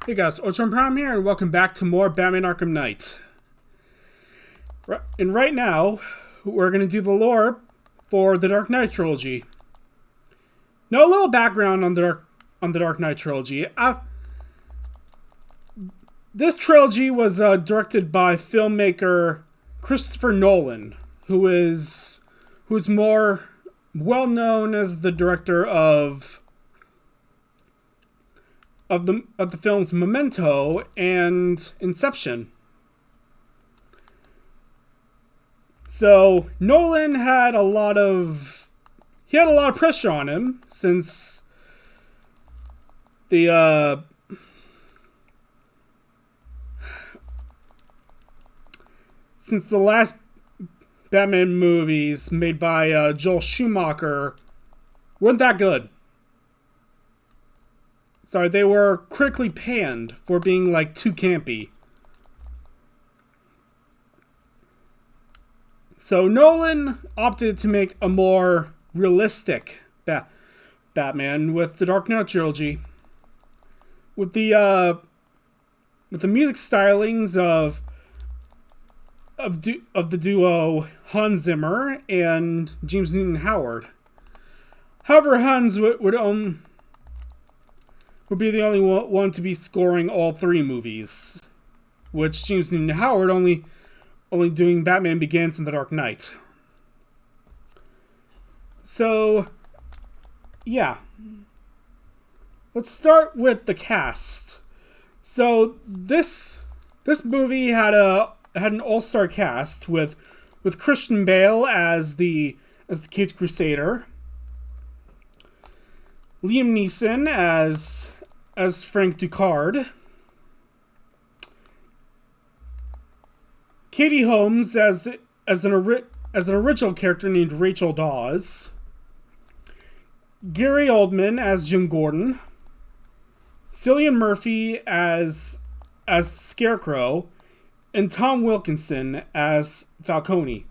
Hey guys, Ultron Prime here, and welcome back to more Batman Arkham Knight. And right now, we're going to do the lore for the Dark Knight Trilogy. Now, a little background on the Dark Knight Trilogy. This trilogy was directed by filmmaker Christopher Nolan, who is more well known as the director of the films Memento and Inception. So Nolan had a lot of pressure on him since the last Batman movies made by Joel Schumacher weren't that good. Sorry, they were critically panned for being, like, too campy. So Nolan opted to make a more realistic Batman with the Dark Knight Trilogy. With the music stylings of the duo Hans Zimmer and James Newton Howard. However, Hans would be the only one to be scoring all three movies, which James Newton Howard only doing Batman Begins and The Dark Knight. So, yeah. Let's start with the cast. So this movie had an all-star cast with Christian Bale as the Caped Crusader, Liam Neeson as Frank Ducard, Katie Holmes as an original character named Rachel Dawes, Gary Oldman as Jim Gordon, Cillian Murphy as Scarecrow, and Tom Wilkinson as Falcone.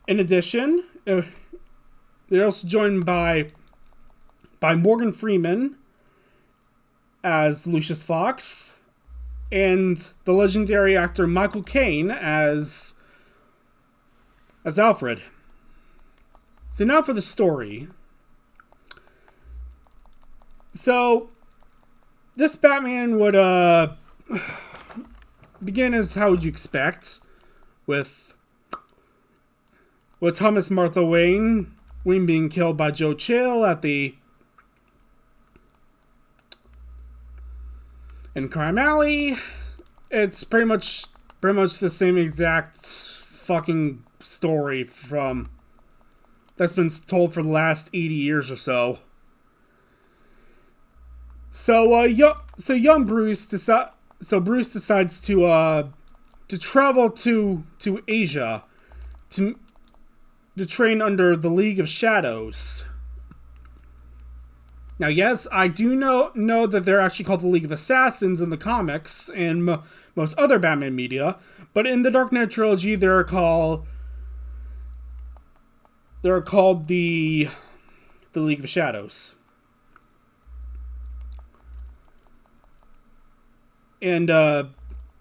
In addition, they're also joined by Morgan Freeman as Lucius Fox, and the legendary actor Michael Caine as Alfred. So now for the story. So this Batman would begin as how would you expect, with Thomas Martha Wayne being killed by Joe Chill in Crime Alley. It's pretty much the same exact fucking story that's been told for the last 80 years or so. So young Bruce decides to travel to Asia to train under the League of Shadows. Now, yes, I do know that they're actually called the League of Assassins in the comics and most other Batman media, but in the Dark Knight Trilogy, they're called the League of Shadows. And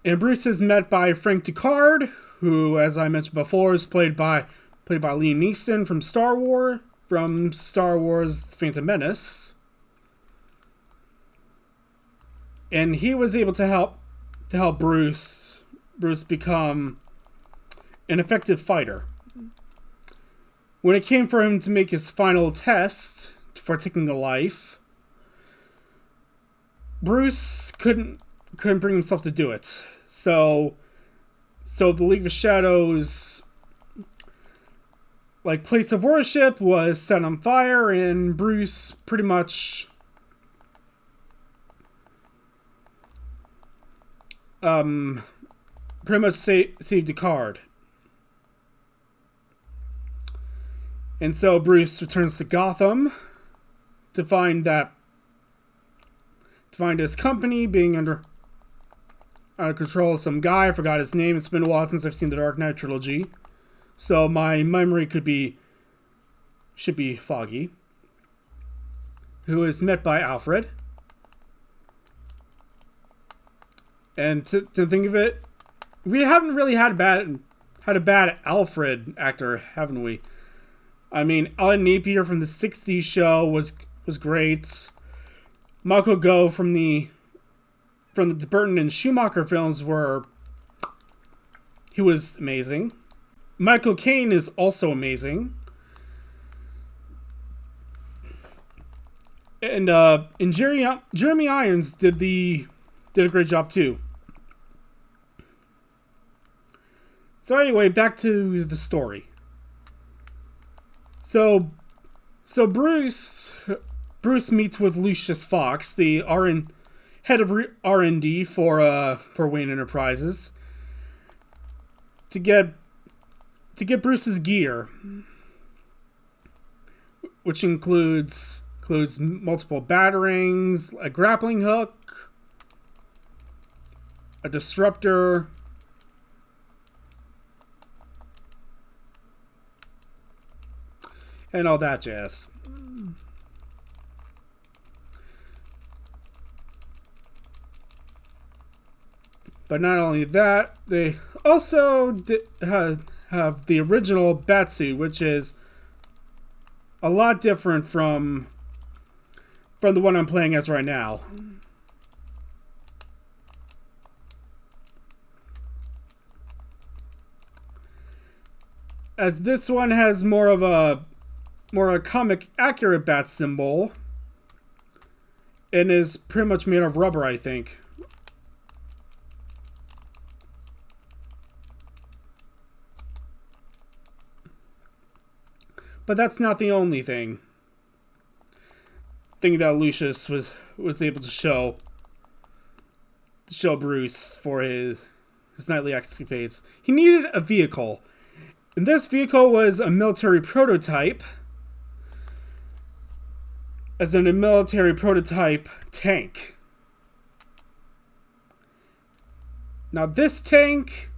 Bruce is met by Frank Ducard, who, as I mentioned before, is played by Liam Neeson from Star Wars: Phantom Menace. And he was able to help Bruce become an effective fighter. When it came for him to make his final test for taking a life, Bruce couldn't bring himself to do it. So the League of Shadows, like, place of worship was set on fire, and Bruce pretty much saved Ducard. And so Bruce returns to Gotham to find his company being under control of some guy. I forgot his name. It's been a while since I've seen the Dark Knight Trilogy, so my memory should be foggy. Who is met by Alfred, And to think of it, we haven't really had a bad Alfred actor, haven't we? I mean, Alan Napier from the '60s show was great. Michael Gough from the Burton and Schumacher films he was amazing. Michael Caine is also amazing. And Jeremy Irons did a great job too. So anyway, back to the story. So Bruce meets with Lucius Fox, the head of R&D for Wayne Enterprises, to get Bruce's gear, which includes multiple batarangs, a grappling hook, a disruptor, and all that jazz. But not only that, they also have the original Batsuit, which is a lot different from the one I'm playing as right now. As this one has more of a comic accurate bat symbol, and is pretty much made of rubber, I think. But that's not the only thing that Lucius was able to show Bruce for his nightly escapades. He needed a vehicle, and this vehicle was a military prototype, as in a military prototype tank. Now this tank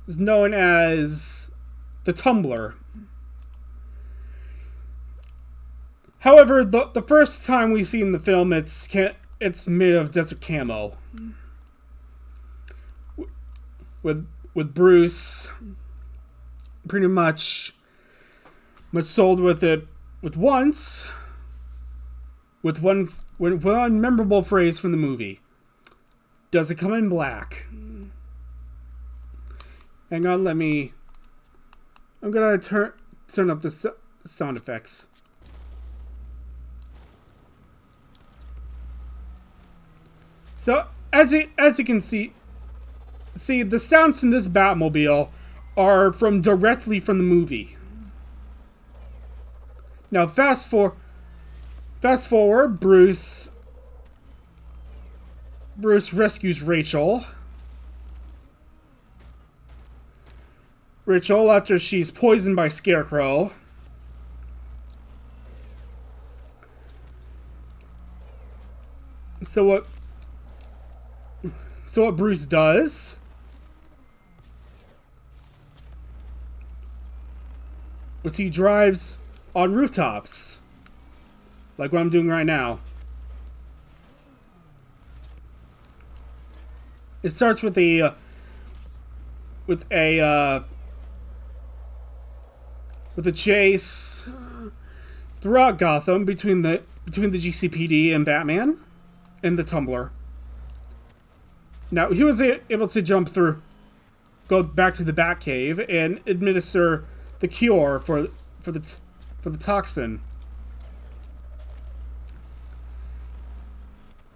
is known as the Tumbler. However, the first time we see in the film, it's made of desert camo, with Bruce pretty much sold with one memorable phrase from the movie. Does it come in black? Hang on, I'm gonna turn up the sound effects. So as you can see the sounds from this Batmobile are directly from the movie. Now fast forward, Bruce rescues Rachel after she's poisoned by Scarecrow. So what Bruce does is he drives on rooftops, like what I'm doing right now. It starts with a chase throughout Gotham between the GCPD and Batman and the Tumbler. Now, he was able to go back to the Batcave and administer the cure for the toxin.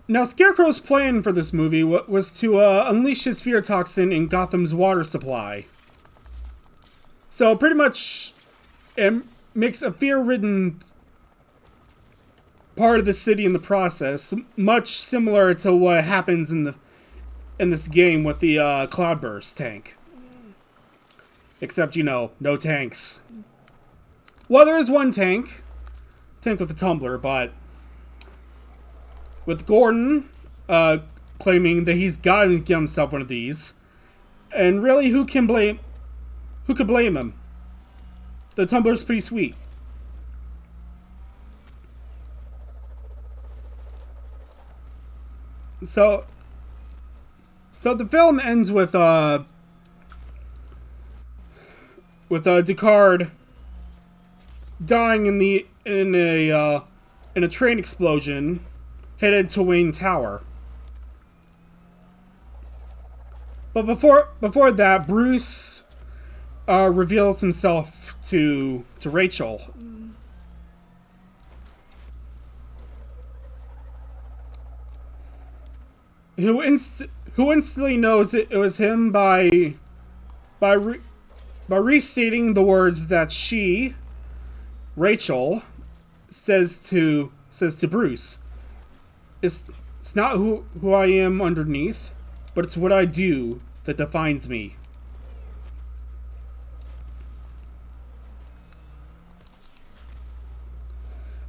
Now, Scarecrow's plan for this movie was to unleash his fear toxin in Gotham's water supply. So, pretty much, it makes a fear-ridden part of the city in the process, much similar to what happens in this game with the Cloudburst tank. Except, no tanks. Well, there is one tank with the Tumbler, but with Gordon claiming that he's got to get himself one of these, and really, who could blame him? The Tumbler's pretty sweet. So so the film ends with Deckard dying in a train explosion headed to Wayne Tower. But before that, Bruce reveals himself to Rachel. Who instantly knows it was him by re, by restating the words that she, Rachel, says to Bruce. It's not who I am underneath, but it's what I do that defines me.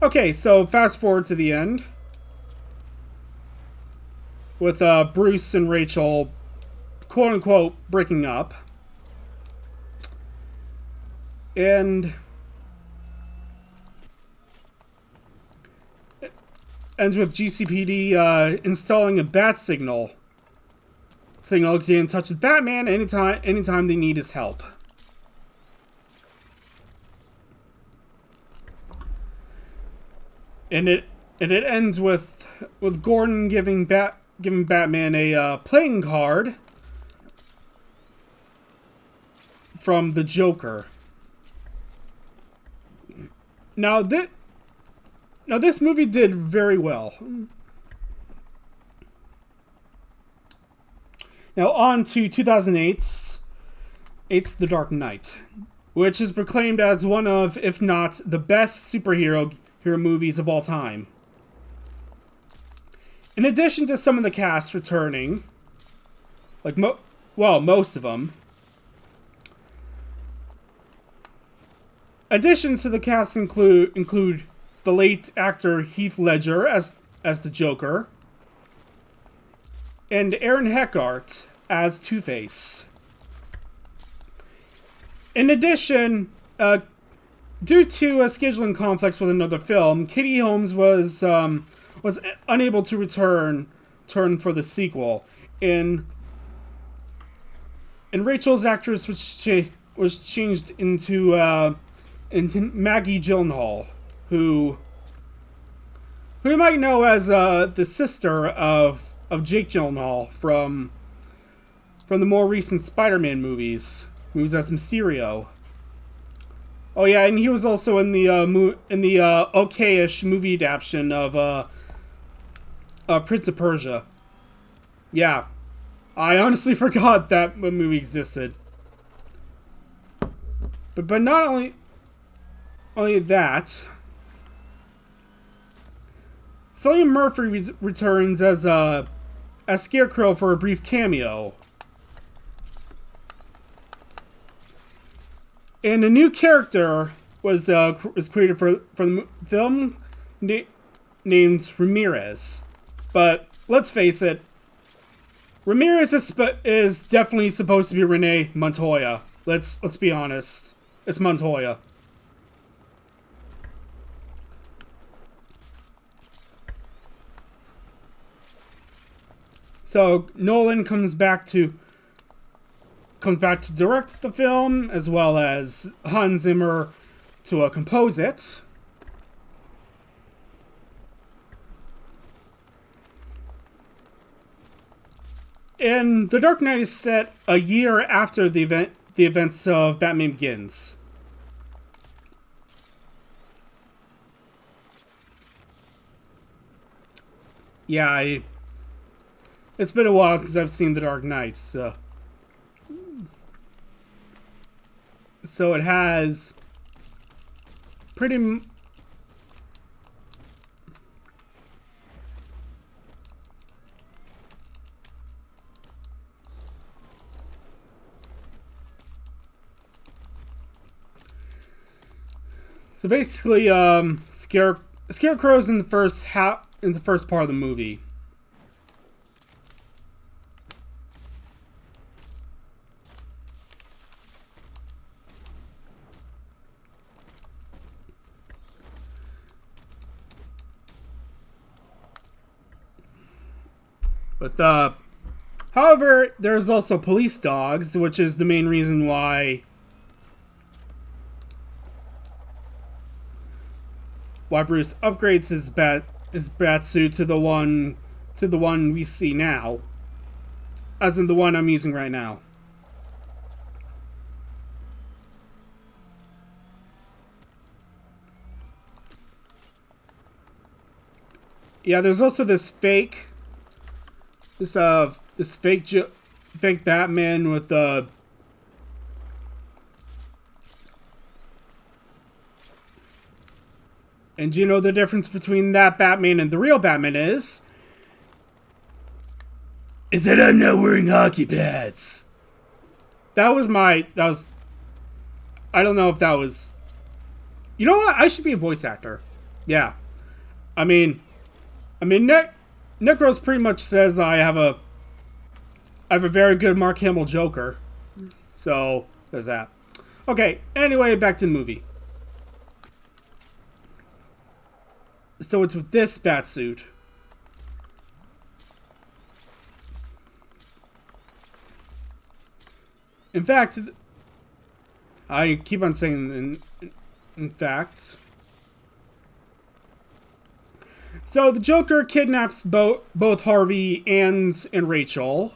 Okay, so fast forward to the end with Bruce and Rachel, quote unquote, breaking up, and ends with GCPD installing a bat signal, saying they'll get in touch with Batman anytime they need his help. And it ends with Gordon giving Batman a playing card from the Joker. Now this movie did very well. Now on to 2008's The Dark Knight, which is proclaimed as one of, if not the best superhero movies of all time. In addition to some of the cast returning, like most of them. Additions to the cast include the late actor Heath Ledger as the Joker, and Aaron Eckhart as Two-Face. In addition, due to a scheduling conflicts with another film, Katie Holmes was unable to return for the sequel, and Rachel's actress was changed into Maggie Gyllenhaal, who you might know as the sister of Jake Gyllenhaal from the more recent Spider-Man movies as Mysterio. Oh yeah, and he was also in the okayish movie adaptation of Prince of Persia. Yeah, I honestly forgot that movie existed. But not only that, Cillian Murphy returns as Scarecrow for a brief cameo. And a new character was created for the film named Ramirez. But let's face it, Ramirez is definitely supposed to be Renee Montoya. Let's be honest. It's Montoya. So Nolan comes back to direct the film, as well as Hans Zimmer to compose it. And The Dark Knight is set a year after the events of Batman Begins. Yeah, it's been a while since I've seen The Dark Knight, so it has pretty so basically Scarecrow's in the first part of the movie. But however, there's also police dogs, which is the main reason why Bruce upgrades his bat suit to the one we see now, as in the one I'm using right now. Yeah, there's also this fake Batman with and do you know the difference between that Batman and the real Batman is that I'm not wearing hockey pads. I don't know if that was... You know what? I should be a voice actor. Yeah. I mean, Necros pretty much says I have a very good Mark Hamill Joker. So, there's that. Okay, anyway, back to the movie. So it's with this batsuit. In fact, I keep on saying in fact. So the Joker kidnaps both Harvey and Rachel,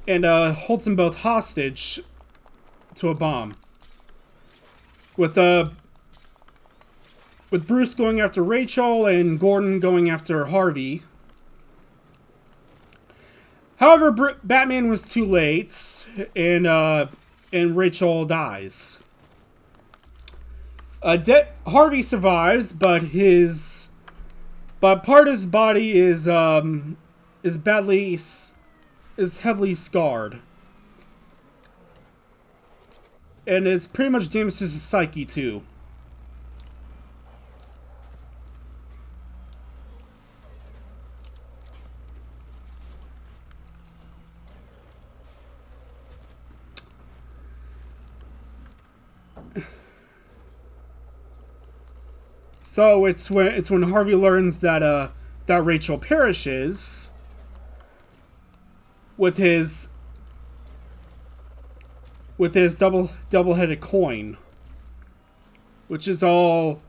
and holds them both hostage to a bomb. With Bruce going after Rachel and Gordon going after Harvey. However, Batman was too late, and Rachel dies. Harvey survives, but part of his body is heavily scarred, and it's pretty much damaged his psyche too. So it's when Harvey learns that Rachel perishes with his double-headed coin, which is all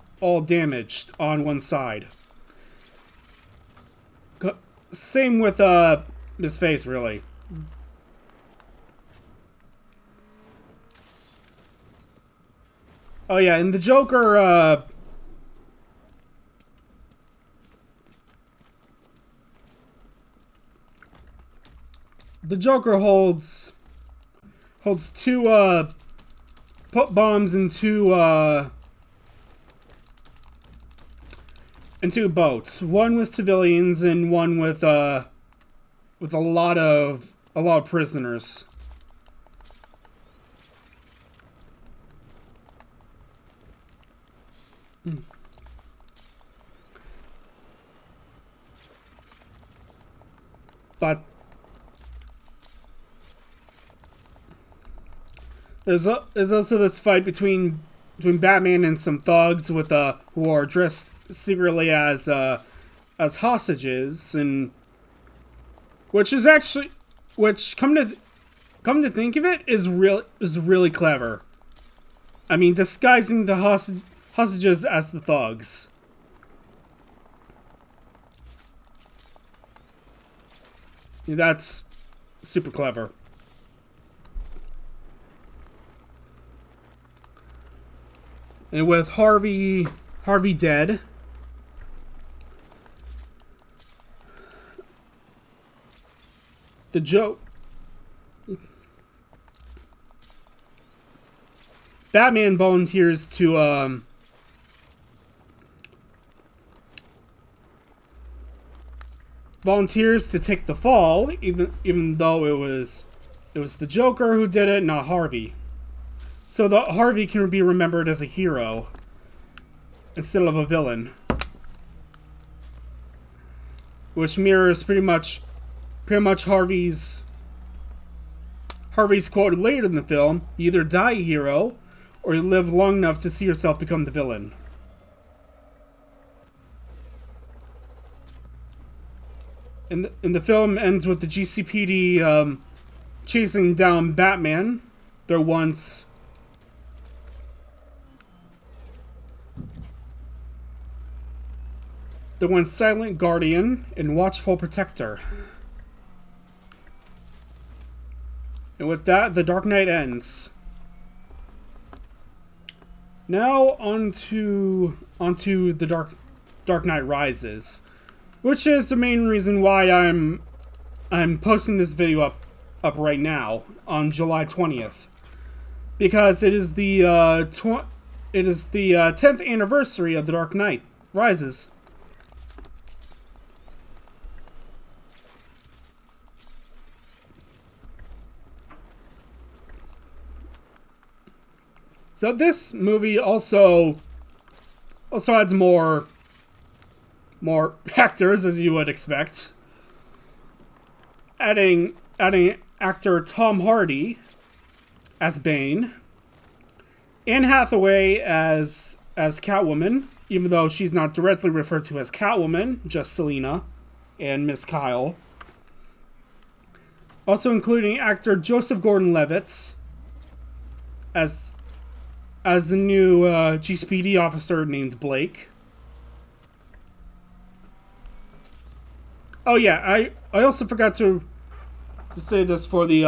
damaged on one side. Same with his face, really. Oh yeah, and the Joker holds two put bombs in two boats. One with civilians and one with a lot of prisoners. But there's also this fight between Batman and some thugs with who are dressed secretly as hostages, and which come to think of it is really clever. I mean, disguising the hostages as the thugs. That's super clever. And with Harvey dead, Batman volunteers to take the fall, even though it was the Joker who did it, not Harvey. So that Harvey can be remembered as a hero instead of a villain, which mirrors pretty much Harvey's quote later in the film: "You either die a hero, or you live long enough to see yourself become the villain." in the film ends with the GCPD chasing down Batman. Their once silent guardian and watchful protector. And with that, the Dark Knight ends. Now onto the Dark Knight Rises, which is the main reason why I'm posting this video up right now on July 20th, because it is the 10th anniversary of the Dark Knight Rises. So this movie also adds more actors, as you would expect. Adding actor Tom Hardy as Bane, Anne Hathaway as Catwoman, even though she's not directly referred to as Catwoman, just Selina and Miss Kyle. Also including actor Joseph Gordon-Levitt as the new GCPD officer named Blake. Oh yeah, I also forgot to say this for the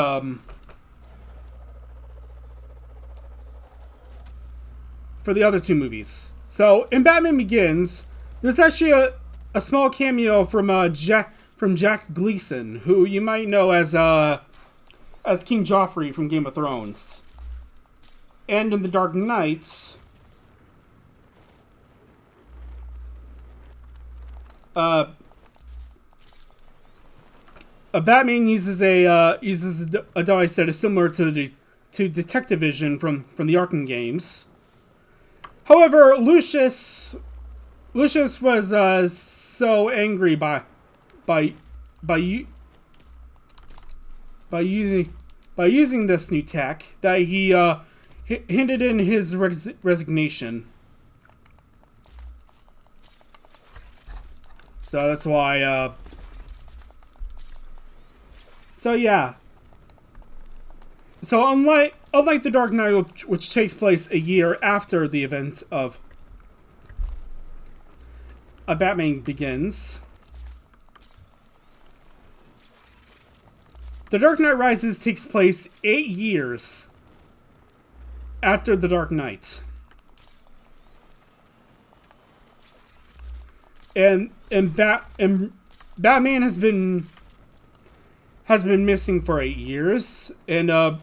other two movies. So in Batman Begins, there's actually a small cameo from Jack Gleeson, who you might know as King Joffrey from Game of Thrones. And in The Dark Knight, a Batman uses a device that is similar to Detective Vision from the Arkham games. However, Lucius was so angry by using this new tech that he handed in his resignation. So that's why. So yeah. So unlike The Dark Knight, which takes place a year after the event of A Batman Begins, The Dark Knight Rises takes place 8 years after The Dark Knight. And Batman has been missing for 8 years, and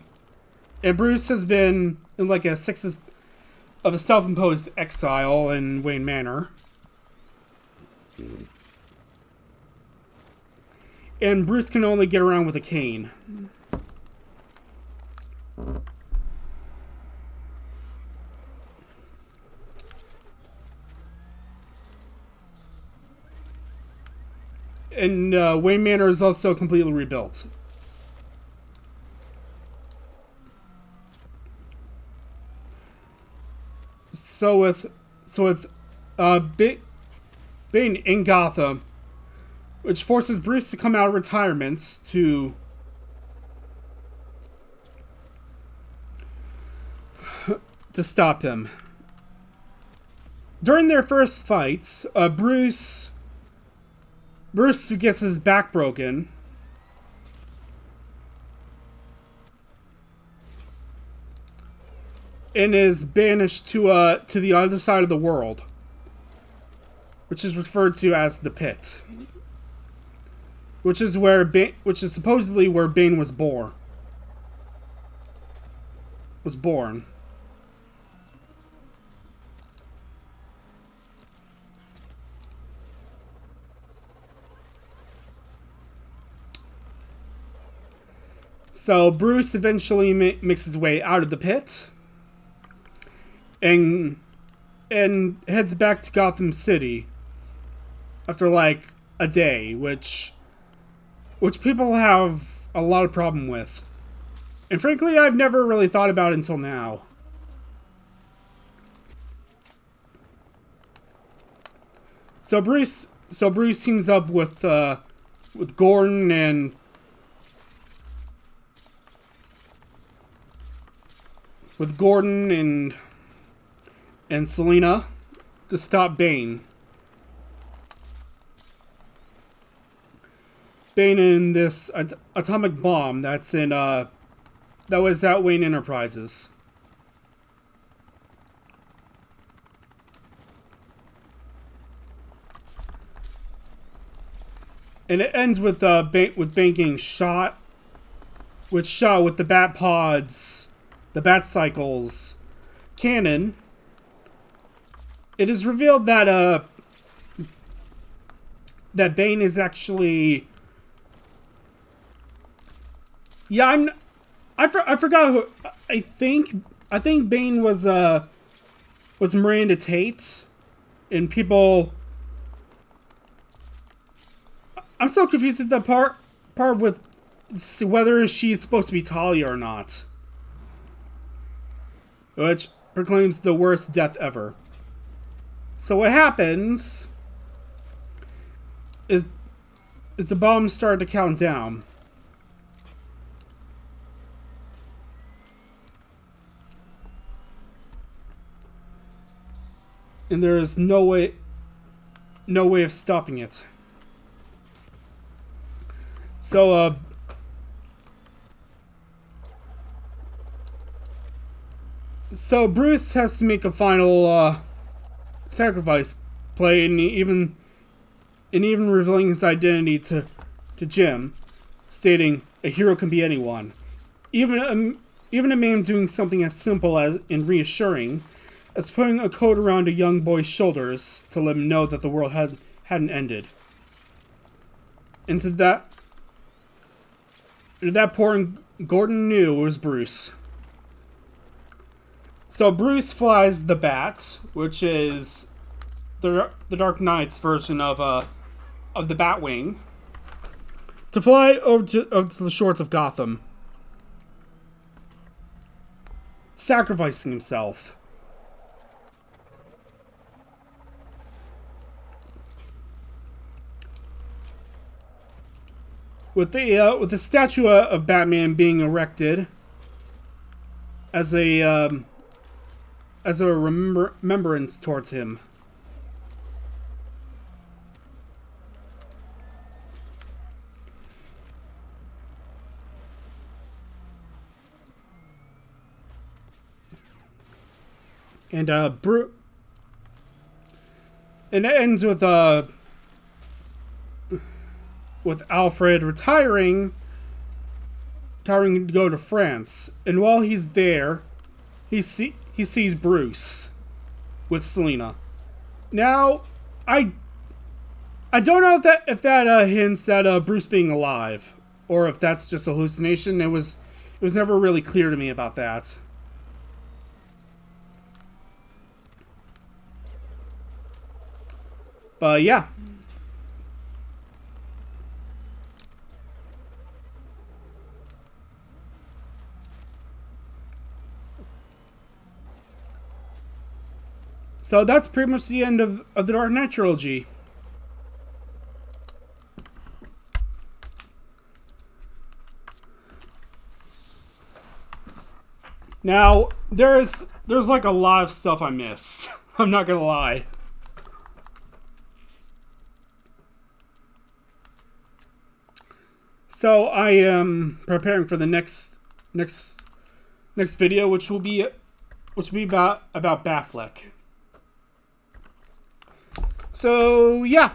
Bruce has been in like a self-imposed exile in Wayne Manor. And Bruce can only get around with a cane. And Wayne Manor is also completely rebuilt. So with Bane in Gotham, which forces Bruce to come out of retirement to stop him. During their first fight, Bruce gets his back broken. And is banished to the other side of the world, which is referred to as the Pit, which is supposedly where Bane was born. So Bruce eventually makes his way out of the Pit and heads back to Gotham City after like a day, which people have a lot of problem with, and frankly I've never really thought about it until now. So Bruce teams up with with Gordon and Selina to stop Bane. Bane in this atomic bomb that's in that was at Wayne Enterprises. And it ends with Bane getting shot with the bat pods, the bat cycles cannon. It is revealed that that Bane is actually, yeah, I forgot who. I think Bane was Miranda Tate, and people. I'm so confused with the part with whether she's supposed to be Talia or not, which proclaims the worst death ever. So what happens is the bombs start to count down. And there is no way of stopping it. So Bruce has to make a final sacrifice play, and even revealing his identity to Jim, stating a hero can be anyone, even a man doing something as simple as and reassuring as putting a coat around a young boy's shoulders to let him know that the world hadn't ended. And to that point, Gordon knew it was Bruce. So Bruce flies the Bat, which is the Dark Knight's version of the Batwing, to fly over to the shores of Gotham, sacrificing himself. With the statue of Batman being erected as a remembrance towards him. And and it ends with Alfred retiring to go to France, and while he's there, he sees Bruce with Selina. Now, I don't know if that hints at Bruce being alive, or if that's just a hallucination. It was never really clear to me about that. But yeah. So that's pretty much the end of the Dark Knight Trilogy. Now, there's like a lot of stuff I missed. I'm not gonna lie. So I am preparing for the next video, which will be about Batfleck. So yeah,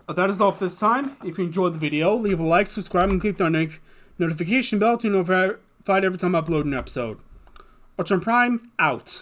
that is all for this time. If you enjoyed the video, leave a like, subscribe, and click the notification bell to be notified every time I upload an episode. Ultron Prime out.